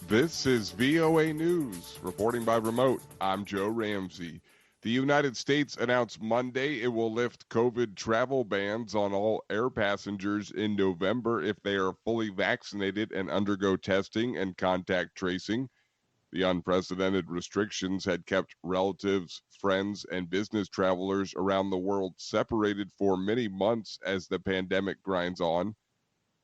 This is VOA News. Reporting by remote, I'm Joe Ramsey. The United States announced Monday it will lift COVID travel bans on all air passengers in November if they are fully vaccinated and undergo testing and contact tracing. The unprecedented restrictions had kept relatives, friends, and business travelers around the world separated for many months as the pandemic grinds on.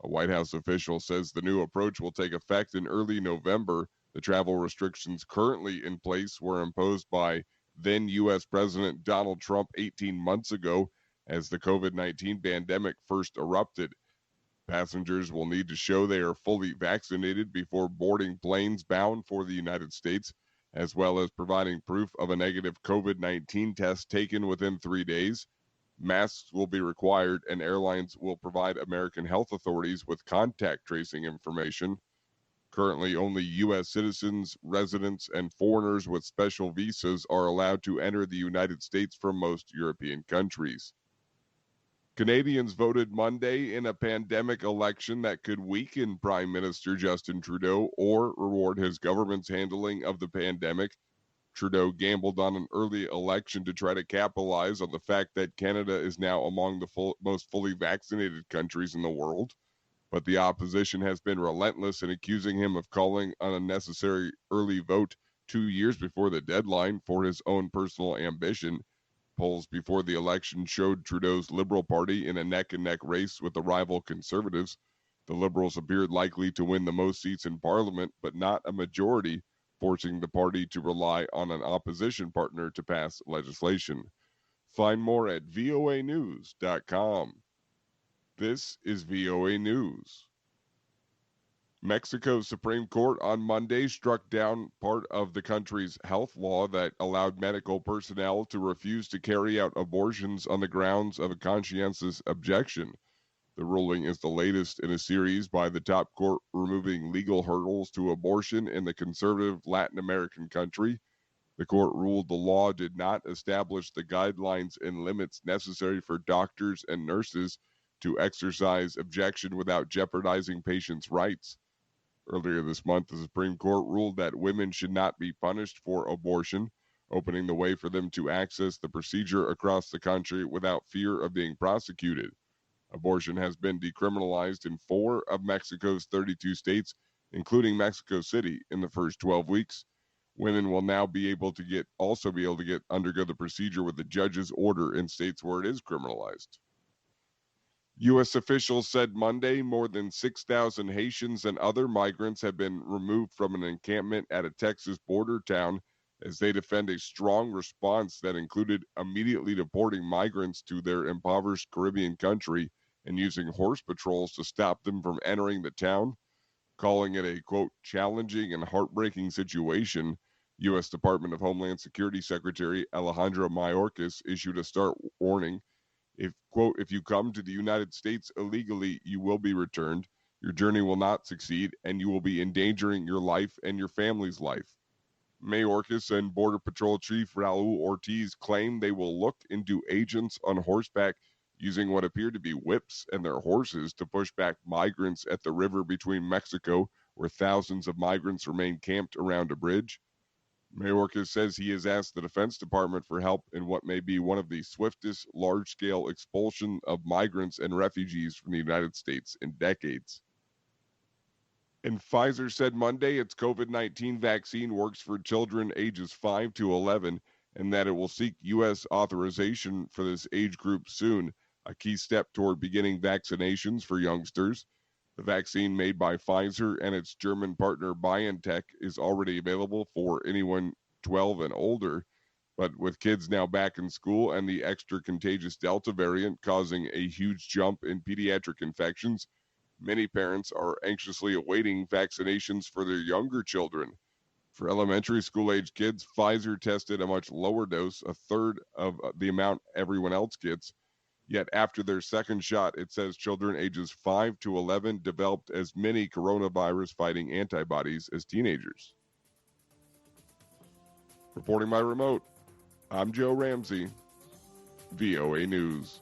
A White House official says the new approach will take effect in early November. The travel restrictions currently in place were imposed by then U.S. President Donald Trump 18 months ago as the COVID-19 pandemic first erupted. Passengers will need to show they are fully vaccinated before boarding planes bound for the United States, as well as providing proof of a negative COVID-19 test taken within 3 days. Masks will be required, and airlines will provide American health authorities with contact tracing information. Currently, only U.S. citizens, residents, and foreigners with special visas are allowed to enter the United States from most European countries. Canadians voted Monday in a pandemic election that could weaken Prime Minister Justin Trudeau or reward his government's handling of the pandemic. Trudeau gambled on an early election to try to capitalize on the fact that Canada is now among the most fully vaccinated countries in the world. But the opposition has been relentless in accusing him of calling an unnecessary early vote 2 years before the deadline for his own personal ambition. Polls before the election showed Trudeau's Liberal Party in a neck-and-neck race with the rival Conservatives. The Liberals appeared likely to win the most seats in Parliament, but not a majority, forcing the party to rely on an opposition partner to pass legislation. Find more at voanews.com. This is VOA News. Mexico's Supreme Court on Monday struck down part of the country's health law that allowed medical personnel to refuse to carry out abortions on the grounds of a conscientious objection. The ruling is the latest in a series by the top court removing legal hurdles to abortion in the conservative Latin American country. The court ruled the law did not establish the guidelines and limits necessary for doctors and nurses to exercise objection without jeopardizing patients' rights. Earlier this month, the Supreme Court ruled that women should not be punished for abortion, opening the way for them to access the procedure across the country without fear of being prosecuted. Abortion has been decriminalized in 4 of Mexico's 32 states, including Mexico City, in the first 12 weeks. Women will now also be able to undergo the procedure with the judge's order in states where it is criminalized. U.S. officials said Monday more than 6,000 Haitians and other migrants have been removed from an encampment at a Texas border town as they defend a strong response that included immediately deporting migrants to their impoverished Caribbean country and using horse patrols to stop them from entering the town. Calling it a, quote, challenging and heartbreaking situation, U.S. Department of Homeland Security Secretary Alejandro Mayorkas issued a stark warning. If you come to the United States illegally, you will be returned. Your journey will not succeed, and you will be endangering your life and your family's life. Mayorkas and Border Patrol Chief Raul Ortiz claim they will look into agents on horseback using what appear to be whips and their horses to push back migrants at the river between Mexico, where thousands of migrants remain camped around a bridge. Mayorkas says he has asked the Defense Department for help in what may be one of the swiftest large-scale expulsion of migrants and refugees from the United States in decades. And Pfizer said Monday its COVID-19 vaccine works for children ages 5 to 11 and that it will seek U.S. authorization for this age group soon, a key step toward beginning vaccinations for youngsters. The vaccine made by Pfizer and its German partner BioNTech is already available for anyone 12 and older, but with kids now back in school and the extra contagious Delta variant causing a huge jump in pediatric infections, many parents are anxiously awaiting vaccinations for their younger children. For elementary school-age kids, Pfizer tested a much lower dose, a third of the amount everyone else gets. Yet after their second shot, it says children ages 5 to 11 developed as many coronavirus-fighting antibodies as teenagers. Reporting by remote, I'm Joe Ramsey, VOA News.